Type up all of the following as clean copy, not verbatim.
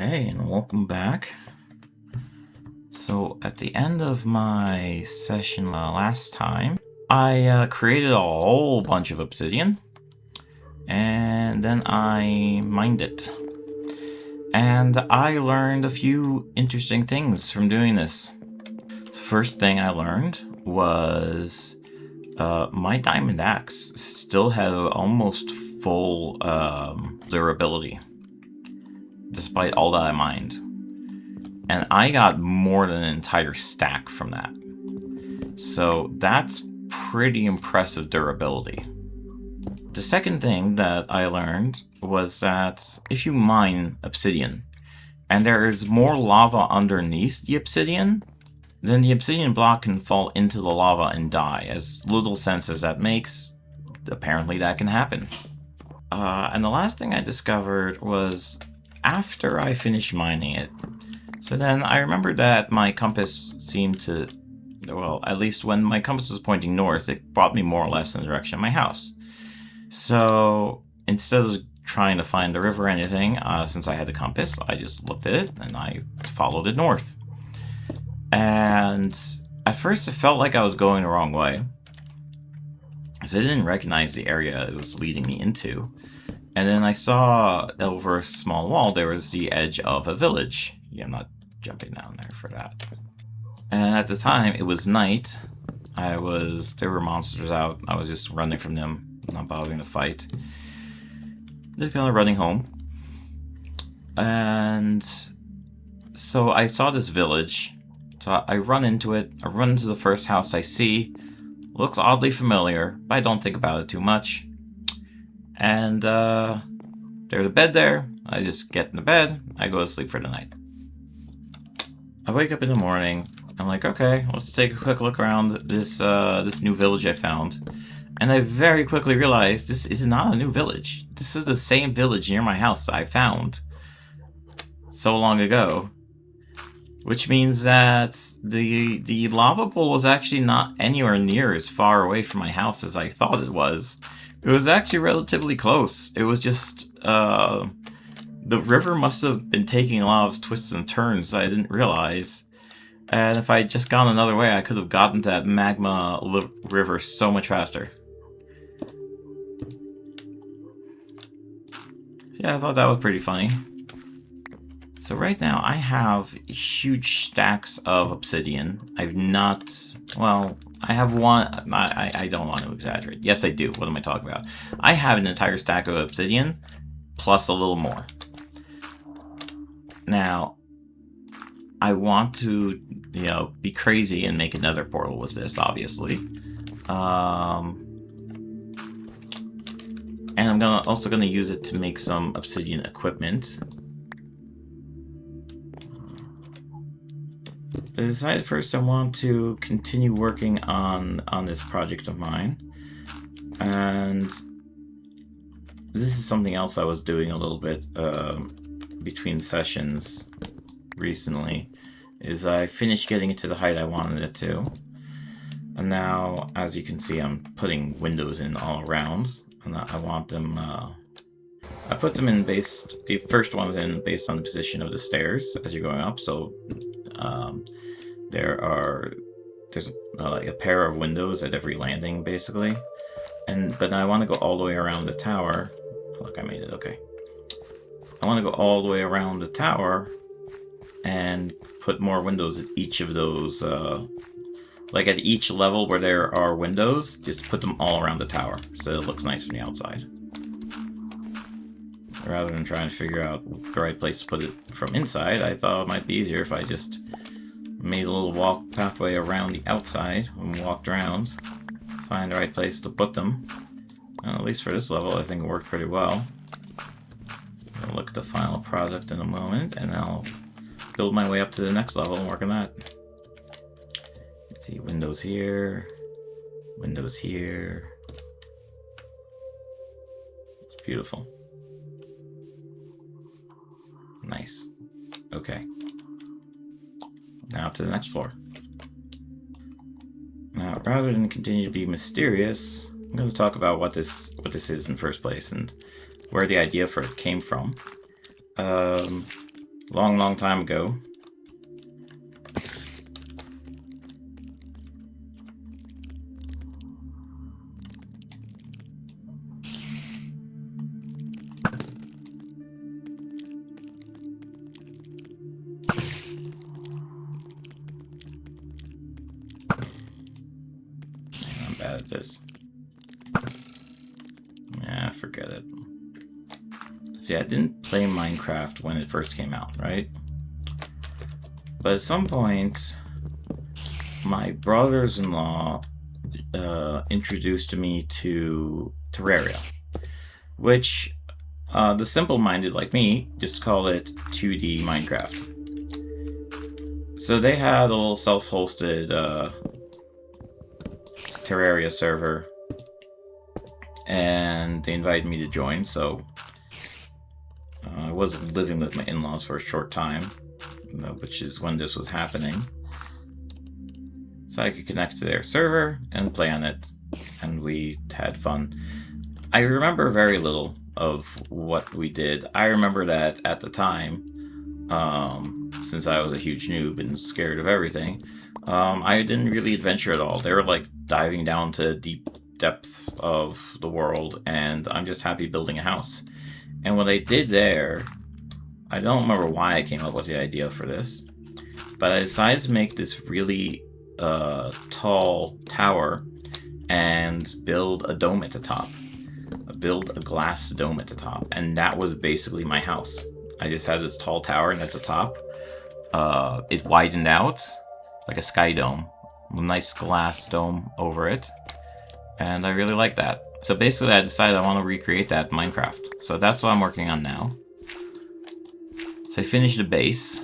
Okay, and welcome back. So at the end of my session last time, I created a whole bunch of obsidian, and then I mined it. And I learned a few interesting things from doing this. The first thing I learned was my diamond axe still has almost full durability, despite all that I mined. And I got more than an entire stack from that. So that's pretty impressive durability. The second thing that I learned was that if you mine obsidian and there is more lava underneath the obsidian, then the obsidian block can fall into the lava and die. As little sense as that makes, apparently that can happen. And the last thing I discovered was after I finished mining it, so then I remembered that my compass seemed to, well, at least when my compass was pointing north, it brought me more or less in the direction of my house. So instead of trying to find the river or anything, since I had the compass, I just looked at it and I followed it north. And at first it felt like I was going the wrong way, because I didn't recognize the area it was leading me into. And then I saw over a small wall there was the edge of a village. Yeah, I'm not jumping down there for that. And at the time, it was night. There were monsters out. I was just running from them, not bothering to fight. Just kind of running home. And so I saw this village. So I run into it. I run into the first house I see. Looks oddly familiar, but I don't think about it too much. And there's a bed there. I just get in the bed. I go to sleep for the night. I wake up in the morning. I'm like, okay, let's take a quick look around this new village I found. And I very quickly realized this is not a new village. This is the same village near my house that I found so long ago. Which means that the lava pool was actually not anywhere near as far away from my house as I thought it was. It was actually relatively close. It was just, the river must have been taking a lot of twists and turns that I didn't realize. And if I had just gone another way, I could have gotten to that magma river so much faster. Yeah, I thought that was pretty funny. So right now, I have huge stacks of obsidian. I've not... Well, I have one... I don't want to exaggerate. Yes, I do. What am I talking about? I have an entire stack of obsidian, plus a little more. Now, I want to, be crazy and make another portal with this, obviously. And I'm also gonna use it to make some obsidian equipment. I decided first I want to continue working on this project of mine. And this is something else I was doing a little bit between sessions recently, is I finished getting it to the height I wanted it to. And now, as you can see, I'm putting windows in all around. And I want them... I put them in the first one's in based on the position of the stairs as you're going up, so... there's like a pair of windows at every landing, basically. But I want to go all the way around the tower. Look, I made it, okay. I want to go all the way around the tower and put more windows at each of those, like at each level where there are windows, just put them all around the tower, so it looks nice from the outside. Rather than trying to figure out the right place to put it from inside, I thought it might be easier if I just made a little walk pathway around the outside and walked around, find the right place to put them. And at least for this level, I think it worked pretty well. I'll look at the final product in a moment, and I'll build my way up to the next level and work on that. Let's see, windows here, windows here. It's beautiful. Nice. Okay. Now to the next floor. Now, rather than continue to be mysterious, I'm going to talk about what this is in the first place and where the idea for it came from. Long, long time ago. I'm bad at this. Yeah, forget it. See, I didn't play Minecraft when it first came out, right? But at some point, my brothers-in-law introduced me to Terraria, which the simple-minded like me just call it 2D Minecraft. So they had a little self-hosted Terraria server, and they invited me to join, so I was living with my in-laws for a short time, which is when this was happening. So I could connect to their server and play on it, and we had fun. I remember very little of what we did. I remember that at the time, since I was a huge noob and scared of everything, I didn't really adventure at all. They were like diving down to deep depths of the world, and I'm just happy building a house. And what I did there, I don't remember why I came up with the idea for this, but I decided to make this really tall tower and build a dome at the top. Build a glass dome at the top, and that was basically my house. I just had this tall tower, and at the top, it widened out like a sky dome, a nice glass dome over it, and I really like that. So basically, I decided I want to recreate that in Minecraft. So that's what I'm working on now. So I finished the base,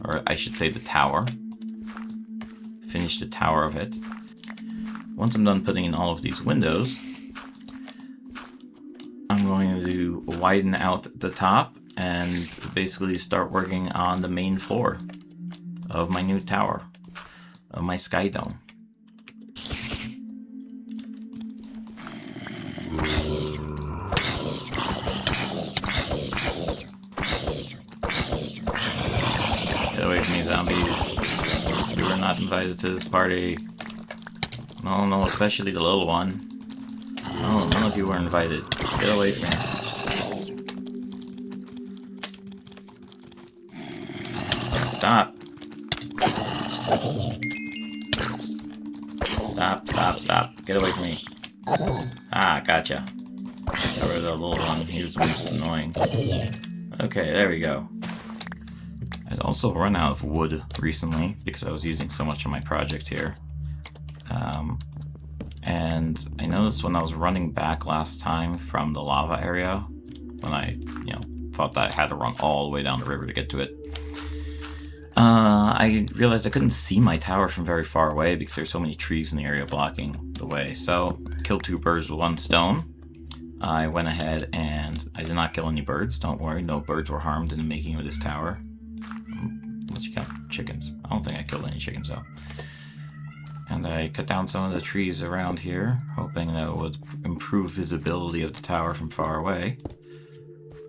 or I should say the tower. Finished the tower of it. Once I'm done putting in all of these windows, I'm going to widen out the top and basically start working on the main floor of my new tower, of my sky dome. Get away from me, zombies. You were not invited to this party. No, especially the little one. No, none of you were invited. Get away from me. Stop. Stop. Get away from me. Ah, gotcha. Got rid of the little one. He was the most annoying. Okay, there we go. I'd also run out of wood recently because I was using so much on my project here. And I noticed when I was running back last time from the lava area, when I, thought that I had to run all the way down the river to get to it, I realized I couldn't see my tower from very far away because there's so many trees in the area blocking the way. So, killed 2 birds with 1 stone. I went ahead and I did not kill any birds. Don't worry, no birds were harmed in the making of this tower. Unless you count chickens. I don't think I killed any chickens though. And I cut down some of the trees around here, hoping that it would improve visibility of the tower from far away.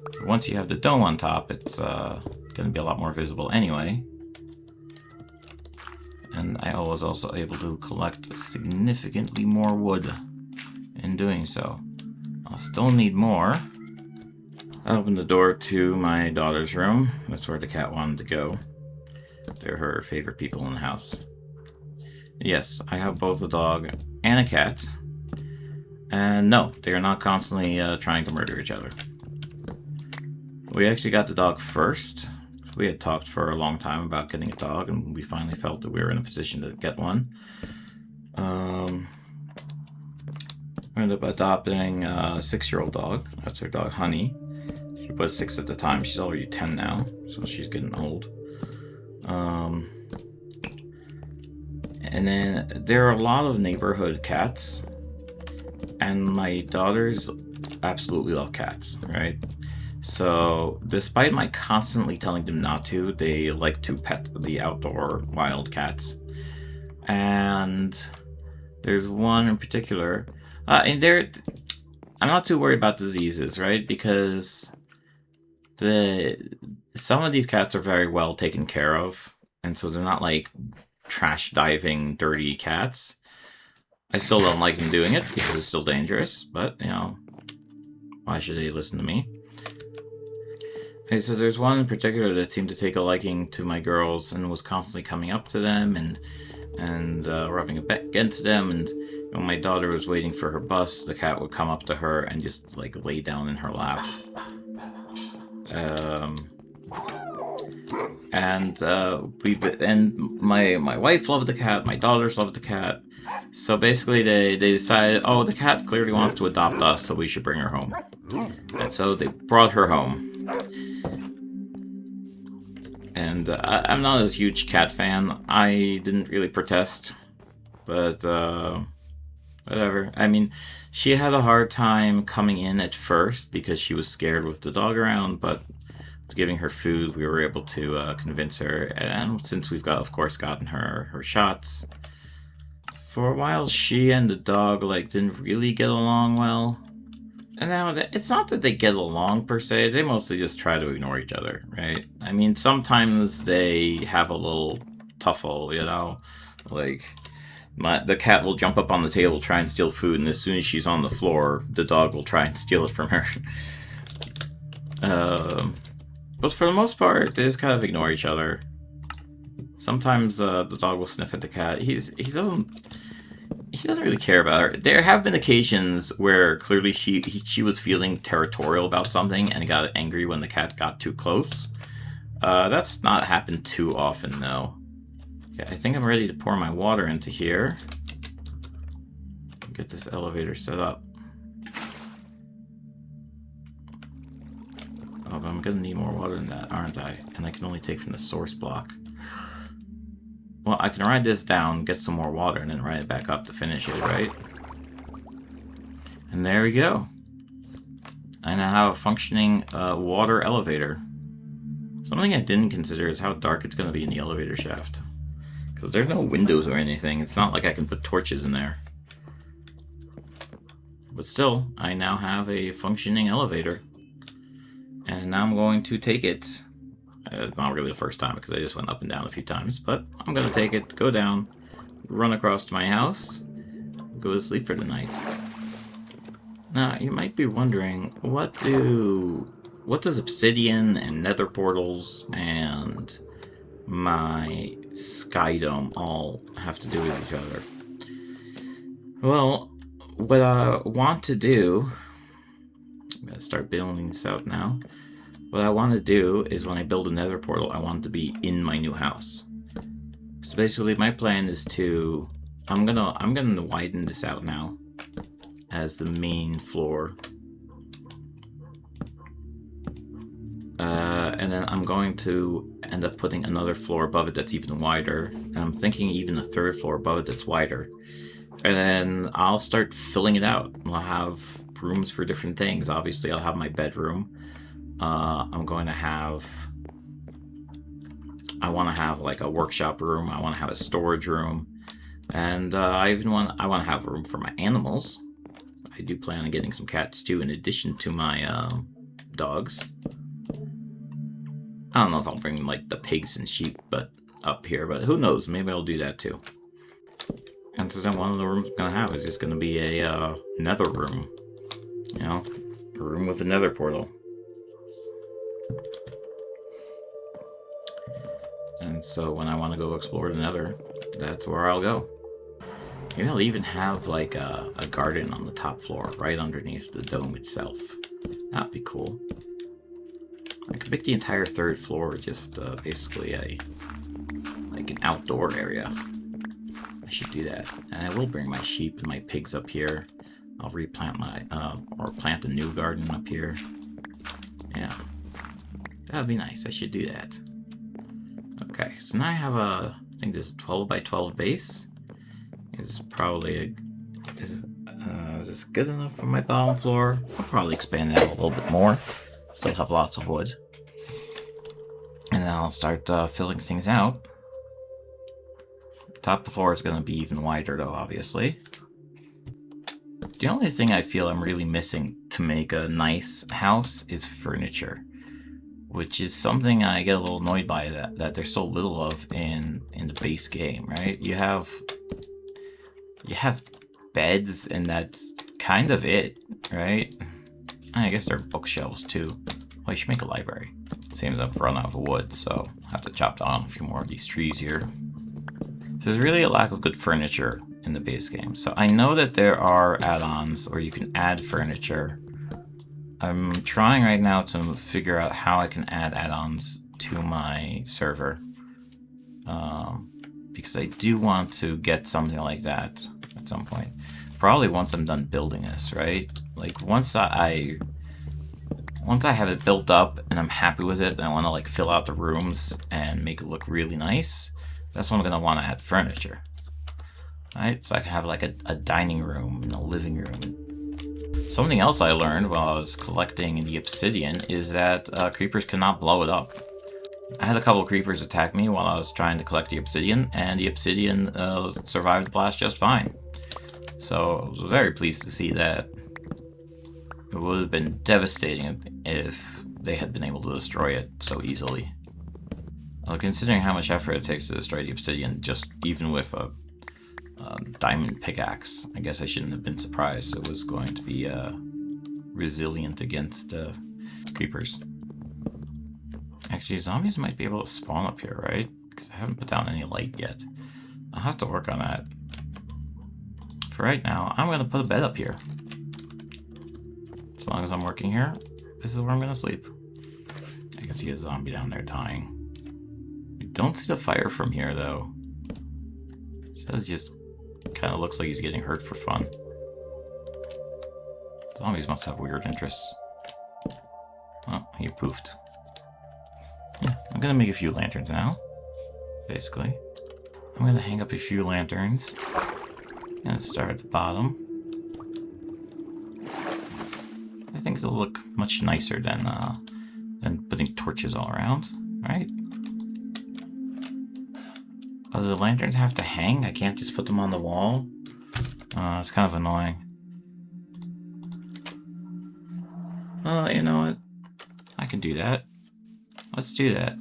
But once you have the dome on top, it's going to be a lot more visible anyway. And I was also able to collect significantly more wood in doing so. I'll still need more. I opened the door to my daughter's room. That's where the cat wanted to go. They're her favorite people in the house. Yes, I have both a dog and a cat. And no, they are not constantly trying to murder each other. We actually got the dog first. We had talked for a long time about getting a dog, and we finally felt that we were in a position to get one. We ended up adopting a 6-year-old dog. That's her dog, Honey. She was 6 at the time. She's already 10 now, so she's getting old. And then there are a lot of neighborhood cats, and my daughters absolutely love cats, right? So despite my constantly telling them not to, they like to pet the outdoor wild cats. And there's one in particular, and I'm not too worried about diseases, right? Because some of these cats are very well taken care of, and so they're not like trash diving, dirty cats. I still don't like them doing it because it's still dangerous, but you know, why should they listen to me? Okay, so there's one in particular that seemed to take a liking to my girls and was constantly coming up to them and rubbing against them. And when my daughter was waiting for her bus, the cat would come up to her and just like lay down in her lap. And my wife loved the cat, my daughters loved the cat. So basically they decided, oh, the cat clearly wants to adopt us, so we should bring her home. And so they brought her home. And I'm not a huge cat fan. I didn't really protest, but whatever. I mean, she had a hard time coming in at first because she was scared with the dog around, but giving her food, we were able to convince her. And since we've of course, gotten her shots, for a while she and the dog didn't really get along well. And now it's not that they get along per se, they mostly just try to ignore each other, right? I mean, sometimes they have a little tuffle, you know? The cat will jump up on the table, try and steal food, and as soon as she's on the floor, the dog will try and steal it from her. But for the most part, they just kind of ignore each other. Sometimes the dog will sniff at the cat. He doesn't really care about her. There have been occasions where clearly she was feeling territorial about something and got angry when the cat got too close. That's not happened too often, though. Okay, I think I'm ready to pour my water into here. Get this elevator set up. Oh, but I'm gonna need more water than that, aren't I? And I can only take from the source block. Well, I can ride this down, get some more water, and then ride it back up to finish it, right? And there we go. I now have a functioning water elevator. Something I didn't consider is how dark it's going to be in the elevator shaft. Because there's no windows or anything. It's not like I can put torches in there. But still, I now have a functioning elevator. And now I'm going to take it. It's not really the first time because I just went up and down a few times, but I'm going to take it, go down, run across to my house, go to sleep for the night. Now, you might be wondering, what does obsidian and nether portals and my sky dome all have to do with each other? Well, what I want to do, I'm going to start building this out now. What I want to do is when I build a nether portal, I want it to be in my new house. So basically my plan is to, I'm gonna widen this out now as the main floor. And then I'm going to end up putting another floor above it that's even wider. And I'm thinking even a third floor above it that's wider. And then I'll start filling it out. I'll have rooms for different things. Obviously I'll have my bedroom. I'm going to have, I want to have like a workshop room. I want to have a storage room, and I want to have room for my animals. I do plan on getting some cats too, in addition to my dogs. I don't know if I'll bring like the pigs and sheep, but up here, but who knows? Maybe I'll do that too. And so then one of the rooms I'm gonna have is just gonna be a nether room. You know, a room with a nether portal. And so when I want to go explore the nether, that's where I'll go. Maybe I'll even have like a garden on the top floor, right underneath the dome itself. That'd be cool. I could make the entire third floor just basically like an outdoor area. I should do that. And I will bring my sheep and my pigs up here. I'll replant my, or plant a new garden up here. Yeah. That'd be nice. I should do that. Okay, so now I have I think this is 12 by 12 base. It's probably is this good enough for my bottom floor? I'll probably expand it out a little bit more. Still have lots of wood. And then I'll start filling things out. Top of the floor is going to be even wider though, obviously. The only thing I feel I'm really missing to make a nice house is furniture. which is something I get a little annoyed by, that there's so little of in the base game, right? You have beds, and that's kind of it, right? I guess there are bookshelves too. Well, you should make a library. Seems I've run out of wood, so I have to chop down a few more of these trees here. There's really a lack of good furniture in the base game. So I know that there are add-ons where you can add furniture. I'm trying right now to figure out how I can add add-ons to my server. Because I do want to get something like that at some point. Probably once I'm done building this, right? Like once I have it built up and I'm happy with it, and I want to like fill out the rooms and make it look really nice, that's when I'm gonna want to add furniture. Right? So I can have like a dining room and a living room. Something else I learned while I was collecting the obsidian is that creepers cannot blow it up. I had a couple of creepers attack me while I was trying to collect the obsidian, and the obsidian survived the blast just fine. So I was very pleased to see that. It would have been devastating if they had been able to destroy it so easily. Considering how much effort it takes to destroy the obsidian, just even with a diamond pickaxe, I guess I shouldn't have been surprised it was going to be resilient against creepers. Actually, zombies might be able to spawn up here, right? Because I haven't put down any light yet. I'll have to work on that. For right now, I'm going to put a bed up here. As long as I'm working here, this is where I'm going to sleep. I can see a zombie down there dying. I don't see the fire from here, though. So it just kind of looks like he's getting hurt for fun. Zombies must have weird interests. Oh, he poofed. Yeah, I'm going to make a few lanterns now, basically. I'm going to hang up a few lanterns. I'm going to start at the bottom. I think it'll look much nicer than putting torches all around, right? Oh, the lanterns have to hang? I can't just put them on the wall? It's kind of annoying. You know what? I can do that. Let's do that.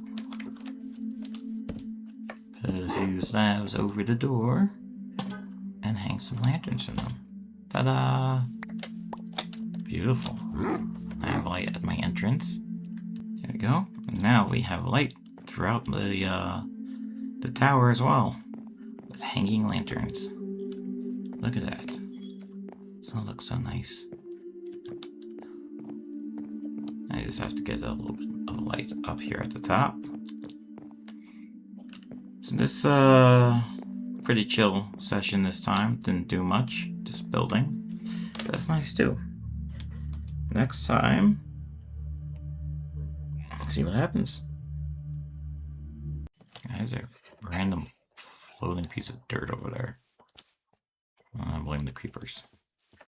Put a few slabs over the door and hang some lanterns in them. Ta-da! Beautiful. I have light at my entrance. There we go. And now we have light throughout the tower as well, with hanging lanterns. Look at that. So it looks so nice. I just have to get a little bit of light up here at the top. So this pretty chill session this time. Didn't do much, just building. But that's nice too. Next time, let's see what happens. There's a random floating piece of dirt over there. I blame the creepers.